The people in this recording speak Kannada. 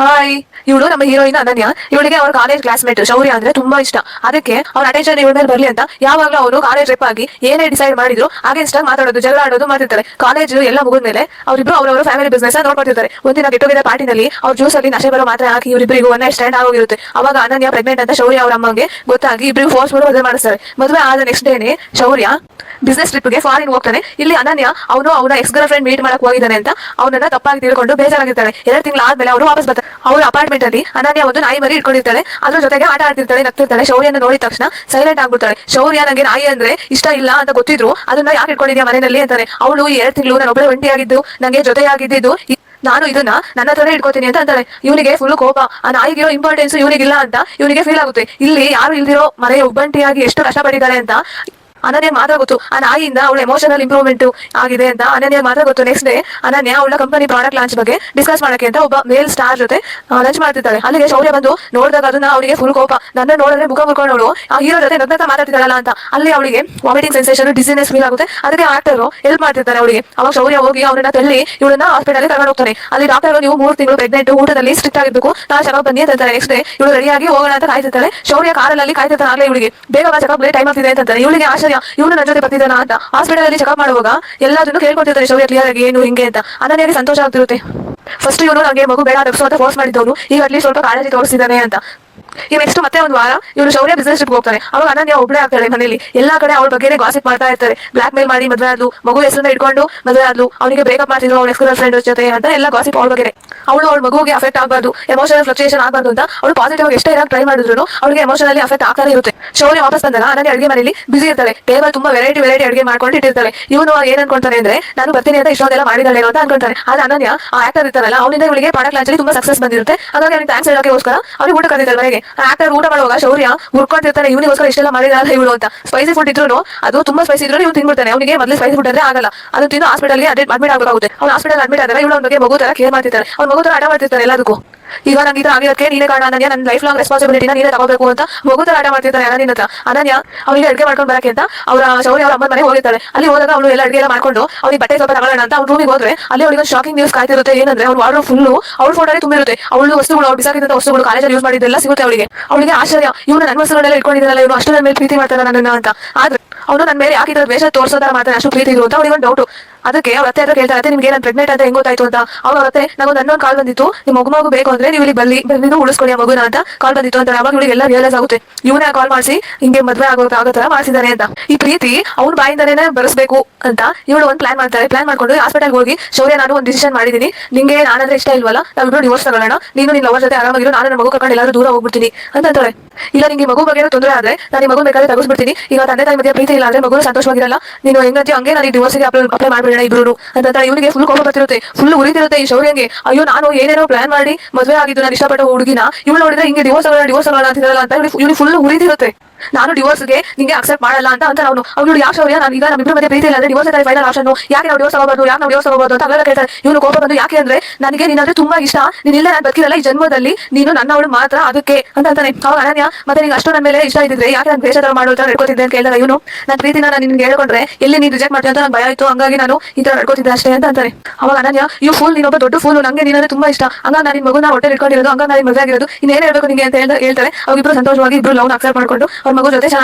ಹಾಯ್, ಇವಳು ನಮ್ಮ ಹೀರೋಯಿನ್ ಅನನ್ಯ. ಇವಳಿಗೆ ಅವ್ರ ಕಾಲೇಜ್ ಕ್ಲಾಸ್ಮೇಟ್ ಶೌರ್ಯ ಅಂದ್ರೆ ತುಂಬಾ ಇಷ್ಟ. ಅದಕ್ಕೆ ಅವ್ರ ಅಟೆನ್ಷನ್ ಇವಳ ಮೇಲೆ ಬರ್ಲಿ ಅಂತ ಯಾವಾಗ್ಲೂ ಅವರು ಕಾಲೇಜ್ ಟ್ರಿಪ್ ಆಗಿ ಏನೇ ಡಿಸೈಡ್ ಮಾಡಿದ್ರು ಅಗೇನ್ಸ್ಟ್ ಆಗಿ ಮಾತಾಡೋದು, ಜಗಳ ಆಡೋದು ಮಾಡ್ತಿರ್ತಾರೆ. ಕಾಲೇಜ್ ಎಲ್ಲ ಮುಗಿದ್ಮೇಲೆ ಅವರಿಬ್ರು ಅವರವರ ಫ್ಯಾಮಿಲಿ ಬಿಸ್ನೆಸ್ ನೋಡ್ಕೊತಿರ್ತಾರೆ. ಒಂದಿನ ಗೆಟ್ ಟುಗೆದರ್ ಪಾರ್ಟಿನಲ್ಲಿ ಅವ್ರ ಜ್ಯೂಸ್ ಅಲ್ಲಿ ನಶೆ ಬರೋ ಮಾತ್ರ ಹಾಕಿ ಇವರಿಬ್ಬರಿಗೂ ಒನ್ ನೈಟ್ ಸ್ಟ್ಯಾಂಡ್ ಆಗೋಗಿರುತ್ತೆ. ಅವಾಗ ಅನನ್ಯ ಪ್ರೆಗ್ನೆಂಟ್ ಅಂತ ಶೌರ್ಯ ಅವ್ರ ಅಮ್ಮಗೆ ಗೊತ್ತಾಗಿ ಇಬ್ಬರಿಗೂ ಫೋರ್ಸ್ ಮದುವೆ ಮಾಡಿಸ್ತಾರೆ. ಮದುವೆ ಆದ ನೆಕ್ಸ್ಟ್ ಡೇನೆ ಶೌರ್ಯ ಬಿಸ್ನೆಸ್ ಟ್ರಿಪ್ ಗೆ ಫಾರಿನ್ ಹೋಗ್ತಾನೆ. ಇಲ್ಲಿ ಅನನ್ಯ ಅವನು ಅವನ ಎಕ್ಸ್ ಗರ್ಲ್ ಫ್ರೆಂಡ್ ಮೀಟ್ ಮಾಡಕ್ ಹೋಗಿದ್ದಾನೆ ಅಂತ ಅವನನ್ನ ತಪ್ಪಾಗಿ ತಿಳ್ಕೊಂಡು ಬೇಜಾರಾಗಿರ್ತಾಳೆ. 2 ತಿಂಗಳು ಆದ್ಮೇಲೆ ಅವರು ವಾಪಸ್ ಬರ್ತಾರೆ. ಅವ್ರ ಅಪಾರ್ಟ್ಮೆಂಟ್ ಅಲ್ಲಿ ಅನನ್ಯ ಒಂದು ನಾಯಿ ಮರಿ ಇಟ್ಕೊಂಡಿರ್ತಾಳೆ. ಅದ್ರ ಜೊತೆಗೆ ಆಟ ಆಡ್ತಿರ್ತಾಳೆ, ನಗ್ತಿರ್ತಾಳೆ. ಶೌರ್ಯನ ನೋಡಿದ ತಕ್ಷಣ ಸೈಲೆಂಟ್ ಆಗ್ಬಿಡ್ತಾಳೆ. ಶೌರ್ಯ ನಂಗೆ ನಾಯಿ ಅಂದ್ರೆ ಇಷ್ಟ ಇಲ್ಲ ಅಂತ ಗೊತ್ತಿದ್ರು ಅದನ್ನ ಯಾಕೆ ಇಟ್ಕೊಂಡಿದ್ಯಾ ಮನೆಯಲ್ಲಿ ಅಂತಾನೆ. ಅವಳು ಈ 2 ತಿಂಗಳು ನಾನು ಒಬ್ಬಳೆ ಒಂಟಿಯಾಗಿದ್ದು ನಂಗೆ ಜೊತೆಯಾಗಿದ್ದು ನಾನು ಇದನ್ನ ನನ್ನ ಹತ್ರನೇ ಇಟ್ಕೋತೀನಿ ಅಂತ ಅಂತಾಳೆ. ಇವನಿಗೆ ಫುಲ್ ಕೋಪ. ಆ ನಾಯಿಗಿರೋ ಇಂಪಾರ್ಟೆನ್ಸ್ ಇವನಿಗಿಲ್ಲ ಅಂತ ಇವನಿಗೆ ಫೀಲ್ ಆಗುತ್ತೆ. ಇಲ್ಲಿ ಯಾರು ಇಲ್ದಿರೋ ಮನೆ ಒಬ್ಬಂಟಿಯಾಗಿ ಎಷ್ಟು ಕಷ್ಟಪಟ್ಟಿದ್ದಾರೆ ಅಂತ ಅನನ್ಯ ಮಾತ್ರ ಗೊತ್ತು. ಆ ನಾಯಿಯಿಂದ ಅವಳ ಎಮೋಷನಲ್ ಇಂಪ್ರೂವ್ಮೆಂಟ್ ಆಗಿದೆ ಅಂತ ಅನನ್ಯ ಮಾತ್ರ ಗೊತ್ತು. ನೆಕ್ಸ್ಟ್ ಡೇ ಅನನ್ಯ ಅವಳ ಕಂಪನಿ ಪ್ರಾಡಕ್ಟ್ ಲಾಂಚ್ ಬಗ್ಗೆ ಡಿಸ್ಕಸ್ ಮಾಡಕ್ಕೆ ಅಂತ ಒಬ್ಬ ಮೇಲ್ ಸ್ಟಾರ್ ಜೊತೆ ಲಂಚ್ ಮಾಡ್ತಿದ್ದಾಳೆ. ಅಲ್ಲಿಗೆ ಶೌರ್ಯ ಬಂದು ನೋಡಿದಾಗ ಅದನ್ನ ಅವಳಿಗೆ ಫುಲ್ ಕೋಪ. ನನ್ನ ನೋಡಿದ್ರೆ ಮುಖ ಮುರ್ಕೊಂಡವಳು ಆ ಹೀರೋ ಜೊತೆ ನಗ್ನಗ್ತಾ ಮಾತಾಡ್ತಿದ್ದಾಳಲ್ಲ ಅಂತ. ಅಲ್ಲಿ ಅವಳಿಗೆ ವಾಮಿಟಿಂಗ್ ಸೆನ್ಸೇಷನ್, ಡಿಸಿನೆಸ್ ಫೀಲ್ ಆಗುತ್ತೆ. ಅದಕ್ಕೆ ಆಕ್ಟರ್ ಹೆಲ್ಪ್ ಮಾಡ್ತಿರ್ತಾರೆ ಅವಳಿಗೆ. ಅವಾಗ ಶೌರ್ಯ ಹೋಗಿ ಅವರನ್ನ ತಳ್ಳಿ ಇವಳನ್ನ ಹಾಸ್ಪಿಟಲ್ ಕರ್ಕೊಂಡು ಹೋಗ್ತಾನೆ. ಅಲ್ಲಿ ಡಾಕ್ಟರ್ ನೀವು 3 ತಿಂಗಳು ಪ್ರೆಗ್ನೆಂಟ್, ಊಟದಲ್ಲಿ ಸ್ಟ್ರಿಕ್ಟ್ ಆಗಿರ್ಬೇಕು, ನಾನು ಚೆಕಪ್ ಬನ್ನಿ ಅಂತ ಹೇಳ್ತಾರೆ. ನೆಕ್ಸ್ಟ್ ಡೇ ಇವಳು ರೆಡಿಯಾಗಿ ಹೋಗೋಣ ಅಂತ ಕಾಯ್ತಿರ್ತಾಳೆ. ಶೌರ್ಯ ಕಾರಲ್ಲಿ ಕಾಯ್ತಿರ್ತಾನೆ. ಆಗ್ಲೇ ಇವಳಿಗೆ ಬೇಗ ಚೆಕಪ್ ಟೈಮ್ ಆಗ್ತಿದೆ ಅಂತ ಹೇಳ್ತಾರೆ. ಇವಳಿಗೆ ಆಶ್ಚರ್ಯ, ಇವನು ನನ್ನ ಜೊತೆ ಬರ್ತಿದ್ದಾನ ಅಂತ. ಹಾಸ್ಪಿಟಲ್ ಅಲ್ಲಿ ಚೆಕಪ್ ಮಾಡುವಾಗ ಎಲ್ಲದನ್ನು ಕೇಳ್ಕೊತಿರ್ತಾರೆ ಶೌರ್ಯ ಕ್ಲಿಯರ್ ಆಗಿ ಏನು ಹಿಂಗೆ ಅಂತ. ಅನನ್ಯಗೆ ಸಂತೋಷ ಆಗ್ತಿರುತ್ತೆ. ಫಸ್ಟ್ ಇವನು ನನಗೆ ಮಗು ಬೇಡ ರಕ್ಷು ಅಂತ ಫೋರ್ಸ್ ಮಾಡಿದ್ದವನು ಈಗ ಅಟ್ಲೀಸ್ಟ್ ಸ್ವಲ್ಪ ಕಾಳಜಿ ತೋರಿಸಿದ್ದಾನೆ ಅಂತ. ಈ ನೆಕ್ಸ್ಟ್ ಮತ್ತೆ ಒಂದು ವಾರ ಇವಳು ಶೌರ್ಯ ಬಿಸ್ನೆಸ್ ಟ್ರಿಪ್ ಹೋಗ್ತಾನೆ. ಅವಾಗ ಅನನ್ಯ ಒಬ್ಬಳೇ ಆಗ್ತಾಳೆ ಮನೇಲಿ. ಎಲ್ಲಾ ಕಡೆ ಅವಳ ಬಗ್ಗೆ ಗಾಸಿಪ್ ಮಾಡ್ತಾ ಇರ್ತಾರೆ. ಬ್ಲಾಕ್ ಮೇಲ್ ಮಾಡಿ ಮದುವೆ ಆದ್ಲು, ಮಗು ಹೆಸರನ್ನ ಇಟ್ಕೊಂಡು ಮದುವೆ ಆದ್ಲು, ಅವನಿಗೆ ಬ್ರೇಕಪ್ ಮಾಡ್ತಿದ್ರು ಅವಳ ಎಕ್ಸ್ ಗರ್ಲ್ ಫ್ರೆಂಡ್ ಜೊತೆ ಅಂತ ಎಲ್ಲ ಗಾಸಿಪ್ ಅವಳ ಬಗ್ಗೆ. ಅವಳು ಅವಳ ಮಗುಗೆ ಅಫೆಕ್ಟ್ ಆಗಬಾರ್ದು, ಎಮೋಷನಲ್ ಫ್ಲಕ್ಚುಯೇಷನ್ ಆಗಬಾರ್ದು ಅಂತ ಅವಳು ಪಾಸಿಟಿವ್ ಆಗಿ ಎಷ್ಟೇ ಟ್ರೈ ಮಾಡಿದ್ರು ಅವಳಿಗೆ ಎಮೋಷನಲಿ ಅಫೆಕ್ಟ್ ಆಗ್ತಾನೆ ಇರುತ್ತೆ. ಶೌರ್ಯ ವಾಪಸ್ ಬಂದಾಗ ಅನನ್ಯ ಅಡುಗೆ ಮನೇಲಿ ಬಿಸಿ ಇರ್ತಾಳೆ. ಟೇಬಲ್ ತುಂಬಾ ವೆರೈಟಿ ಅಡುಗೆ ಮಾಡ್ಕೊಂಡು ಇಟ್ಟಿರ್ತಾಳೆ. ಇವನು ಏನ್ ಅನ್ಕೊಂತಾನೆ ಅಂದ್ರೆ ನಾನು ಬರ್ತೀನಿ ಅಂತ ಇಷ್ಟೊಂದೆಲ್ಲ ಮಾಡಿದಾಳೆ ಅಂತ ಅನ್ಕೊಂತಾನೆ. ಆದ್ರೆ ಅನನ್ಯ ಆ ಆಕ್ಟರ್ ಇರ್ತಾರಲ್ಲ ಅವನಿಂದ ಇವಳಿಗೆ ಪ್ರಾಡಕ್ಟ್ ಲಾಂಚ್ ತುಂಬಾ ಸಕ್ಸಸ್ ಬಂದಿರುತ್ತೆ. ಹಾಗಾಗಿ ಅವ್ನಿಗೆ ಥ್ಯಾಂಕ್ಸ್ ಹೇಳೋಕ್ಕೋಸ್ಕರ ಅವ್ರಿಗೆ ಊಟ ಕರೀತಾರೆ ಮನೆಗೆ. ಆಕ್ಟರ್ ಊಟ ಮಾಡುವಾಗ ಶೌರ್ಯ ಹುರ್ಕೊಂಡಿರ್ತಾನೆ ಇವನಿಗೋಸ್ಕರ ಇಷ್ಟೆಲ್ಲ ಮಾಡಿದಾರ ಇವಳು ಅಂತ. ಸ್ಪೈಸಿ ಫುಡ್ ಇದ್ರು ಅದು ತುಂಬಾ ಸ್ಪೈಸಿ ಇದ್ರು ಇವ್ನು ತಿನ್ಬಿಡ್ತಾನೆ. ಅವನಿಗೆ ಮೊದಲು ಸ್ಪೈಸಿ ಫುಡ್ ಅಂದ್ರೆ ಆಗಲ್ಲ. ಅದು ತಿಂದು ಹಾಸ್ಪಿಟಲ್ಗೆ ಅಡ್ಮಿಟ್ ಆಗಬೇಕಾಗುತ್ತೆ. ಅವ್ನು ಹಾಸ್ಪಿಟಲ್ ಅಡ್ಮಿಟ್ ಆದಾಗ ಇವಳು ಬಗ್ಗೆ ಮಗು ತರ ಕೇರ್ ಮಾಡ್ತಿರ್ತಾರೆ. ಅವ್ನು ಮಗು ತರ ಆಟ ಮಾಡ್ತಿರ್ತಾರೆ ಎಲ್ಲದಕ್ಕೂ. ಈಗ ನಂಗೆ ಈ ತರ ಆಗಿರೋದಕ್ಕೆ ನೀನೇ ಕಾರಣ ಅನನ್ಯ, ನನ್ನ ಲೈಫ್ ಲಾಂಗ್ ರೆಸ್ಪಾನ್ಸಿಬಿಲಿಟಿನ ನೀನೇ ತಗೋಬೇಕು ಅಂತ ಮಗು ತರ ಆಟ ಮಾಡ್ತಿರ್ತಾರೆ ಅನನ್ಯನ ಹತ್ರ. ಅನನ್ಯ ಅವನಿಗೆ ಅಡುಗೆ ಮಾಡ್ಕೊಂಡು ಬರಕ್ಕೆ ಅಂತ ಅವರ ಶೌರ್ಯ ಅವರ ಅಮ್ಮನ ಮನೆ ಹೋಗಿರ್ತಾಳೆ. ಅಲ್ಲಿ ಹೋದಾಗ ಅವಳು ಎಲ್ಲ ಅಡುಗೆ ಎಲ್ಲ ಮಾಡ್ಕೊಂಡು ಅವ್ನಿಗೆ ಬಟ್ಟೆ ಸ್ವಲ್ಪ ತಗೊಳ್ಳೋಣ ಅಂತ ಅವ್ನ ರೂಮಿಗೆ ಹೋದ್ರೆ ಅಲ್ಲಿ ಅವಳಿಗೆ ಶಾಕಿಂಗ್ ನ್ಯೂಸ್ ಕಾಯ್ತಿರುತ್ತೆ. ಏನಂದ್ರೆ ಅವ್ನು ವಾರ್ಡ್ರೋಬ್ ಫುಲ್ಲು ಅವಳ ಫೋಟೋನೇ ತುಂಬಿರುತ್ತೆ. ಅವಳು ವಸ್ತುಗಳು, ಅವ್ಳು ಬಿಸಾಕಿದಂತ ವಸ್ತುಗಳು, ಕಾಲೇಜಲ್ಲಿ ಯೂಸ್ ಮಾಡಿದ್ದೆಲ್ಲ ಸಿಗುತ್ತೆ ಅವಳಿಗೆ. ಅವಳಿಗೆ ಆಶ್ಚರ್ಯ, ಇವನು ನನ್ನ ವಸ್ತುಗಳೆಲ್ಲ ಇಟ್ಕೊಂಡಿದ್ದಾರಲ್ಲ, ಇವನು ಅಷ್ಟು ನನ್ನ ಮೇಲೆ ಪ್ರೀತಿ ಮಾಡ್ತಾರ ನನ್ನ ಅಂತ. ಆದ್ರೆ ಅವನು ನನ್ನ ಮೇಲೆ ಯಾಕೆ ದ್ವೇಷ ತೋರಿಸೋದರ ಮಾಡ್ತಾನೆ, ಅಷ್ಟು ಪ್ರೀತಿ ಇರು ಅಂತ ಅವಳಿಗೆ ಒಂದು ಡೌಟ್. ಅದಕ್ಕೆ ಅವ್ರ ಅತ್ತೆ ಹತ್ರ ಕೇಳ್ತಾರೆ, ನಿಮ್ಗೆ ನಾನು ಪ್ರೆಗ್ನೆಂಟ್ ಅಂತ ಹೆಂಗ್ ಗೊತ್ತಾಯ್ತು ಅಂತ. ಅವ್ರ ಅತ್ತೆ ನಂಗೊಂದು ಅನ್ನೊಂದು ಕಾಲ್ ಬಂದಿತ್ತು, ನಿಮ್ಮ ಮಗು ಬೇಕು ಅಂದ್ರೆ ನೀವು ಇಲ್ಲಿ ಬಂದು ಉಳಿಸ್ಕೊಳ್ಳಿ ಆ ಮಗುನ ಅಂತ ಕಾಲ್ ಬಂದಿತ್ತು ಅಂತ. ಅವಾಗ ಇವಳಿಗೆ ಎಲ್ಲ ರಿಯಲೈಸ್ ಆಗುತ್ತೆ, ಇವನೇ ಕಾಲ್ ಮಾಡಿಸಿ ಹಿಂಗೆ ಮದ್ವೆ ಆಗೋ ತರ ಮಾಡಿಸಿದಾನೆ ಅಂತ. ಈ ಪ್ರೀತಿ ಅವ್ನ ಬಾಯಿಂದನೇ ಬರೆಸ್ಬೇಕು ಅಂತ ಇವಳು ಒಂದು ಪ್ಲಾನ್ ಮಾಡ್ತಾರೆ. ಪ್ಲಾನ್ ಮಾಡ್ಕೊಂಡು ಹಾಸ್ಪಿಟಲ್ ಹೋಗಿ ಶೌರ್ಯ ನಾನು ಒಂದು ಡಿಸಿಷನ್ ಮಾಡಿದೀನಿ, ನಿಂಗೆ ನಾನಂದ್ರೆ ಇಷ್ಟ ಇಲ್ವಲ್ಲ, ನಾವಿಬ್ರು ಡಿವೋರ್ಸ್ ತಗೊಳ್ಳೋಣ, ನೀನು ನಿನ್ನ ಲವರ್ ಜೊತೆ ಆರಾಮಾಗಿರೋ, ನಾನು ನನ್ನ ಮಗು ಕರ್ಕೊಂಡು ಎಲ್ಲರೂ ದೂರ ಹೋಗ್ಬಿಡ್ತೀನಿ ಅಂತ ಅಂತಾರೆ. ಇಲ್ಲ ನಿಂಗೆ ಮಗು ಬಗ್ಗೆ ತೊಂದರೆ ಆದ್ರೆ ನಾನು ಈ ಮಗು ಬೇಕಾದ್ರೆ ತಗೋಸ್ಬಿಡ್ತೀನಿ, ಈಗ ತಂದೆ ತಾಯಿ ಮಧ್ಯೆ ಪ್ರೀತಿ ಇಲ್ಲ ಅಂದ್ರೆ ಮಗು ಸಂತೋಷವಾಗಿರಲ್ಲ, ನೀನು ಹೆಂಗಂತೀಯ ಹಂಗೆ ನಾನು ಡಿವೋರ್ಸ್ಗೆ ಅಪ್ಲೈ ಮಾಡ್ಬಿಡೋಣ ಇಬ್ರು ಅಂತ. ಇವನಿಗೆ ಫುಲ್ ಕೋಪ ಬರ್ತಿರುತ್ತೆ, ಫುಲ್ ಉರಿತಿರುತ್ತೆ ಈ ಶೌರ್ಯಂಗೆ. ಅಯ್ಯೋ ನಾನು ಏನೇನೋ ಪ್ಲಾನ್ ಮಾಡಿ ಮದುವೆ ಆಗಿದ್ದು ನಾನು ಇಷ್ಟಪಟ್ಟ ಹುಡುಗಿನ ಇವಳು ನೋಡಿದ್ರೆ ಹಿಂಗೆ ಡಿವೋರ್ಸ್ ಆಗೋಣ ಅಂತಿರಲ್ಲ ಅಂತ ಇವನು ಫುಲ್ ಉರಿತಿರುತ್ತೆ. ನಾನು ಡಿವೋರ್ಸ್ಗೆ ನಿಂಗೆ ಅಕ್ಸೆಪ್ಟ್ ಮಾಡಲ್ಲ ಅಂತ ಅವನು. ಅವ್ಳು ಯಾಕೆ ಶೌರ್ಯ, ನಾನು ಈಗ ನಮ್ಮಿಬ್ಬರ ಮಧ್ಯೆ ಪ್ರೀತಿ ಇಲ್ಲ ಅಂದ್ರೆ ಡಿವೋರ್ಸ್ ಫೈನಲ್ ಆಪ್ಷನ್, ಯಾಕೆ ನಾವು ಡಿವೋರ್ಸ್ ತಗೋಬಾರ್ದು, ಯಾಕೆ ನಾವು ಡಿವೋರ್ಸ್ ತಗೋಬಾರ್ದು ಅಂತ ಅವೆಲ್ಲ ಕೇಳ್ತಾರೆ. ಇವನು ಕೋಪ ಬಂದು ಯಾಕೆ ಅಂದ್ರೆ ನನಗೆ ನೀನಂದ್ರೆ ತುಂಬಾ ಇಷ್ಟ, ನೀನಿಲ್ಲ ನಾನು ಬದುಕಿರಲ್ಲ ಈ ಜನ್ಮದಲ್ಲಿ, ನೀನು ನನ್ನವಳು ಮಾತ್ರ ಅದಕ್ಕೆ ಅಂತ ಅಂತಾನೆ. ಅವಾಗ ಅನನ್ಯ ಮತ್ತೆ ನಿಂಗೆ ಅಷ್ಟು ನನ್ನ ಮೇಲೆ ಇಷ್ಟ ಇದ್ದಿದ್ರೆ ಯಾಕೆ ನಾನು ದ್ವೇಷ ತರ ಮಾಡೋ ತರ ನಡ್ಕೋತಿದ್ದೆ ಅಂತ ಕೇಳಿದಾಗ ಇವನು ನನ್ನ ಪ್ರೀತಿನ ನಾನು ನಿನ್ಗೆ ಹೇಳ್ಕೊಂಡ್ರೆ ಎಲ್ಲಿ ನೀನು ರಿಜೆಕ್ಟ್ ಮಾಡ್ತೀಯ ಅಂತ ನಂಗೆ ಭಯ ಆಯ್ತು, ಹಂಗಾಗಿ ನಾನು ಈ ತರ ನಡ್ಕೋತಿದ್ದೆ ಅಷ್ಟೇ ಅಂತ ಅಂತಾನೆ. ಅವಾಗ ಅನನ್ಯ ಇವ್ ಫುಲ್ ನೀನೊಬ್ಬ ದೊಡ್ಡ ಫುಲ್, ನಂಗೆ ನೀನಂದ್ರೆ ತುಂಬಾ ಇಷ್ಟ, ಹಂಗಾಗಿ ನಾನು ನಿನ್ ಮಗುನ ಹೊಟ್ಟೆ ಇಟ್ಕೊಂಡಿರೋದು, ಹಂಗಾಗಿ ನಾನು ಮದುವೆ ಆಗಿರೋದು, ಇನ್ನೇನು ಹೇಳ್ಬೇಕು ನಿಂಗೆ ಅಂತ ಹೇಳ್ತಾರೆ. ಅವಾಗ ಇಬ್ರು ಸಂತೋಷವಾಗಿ ಇಬ್ರು ಲವ್ ಅಕ್ಸೆಪ್ಟ್ ಮಾಡ್ಕೊಂಡು ಅವ್ರ ಮಗು ಜೊತೆ ಚೆನ್ನಾಗಿ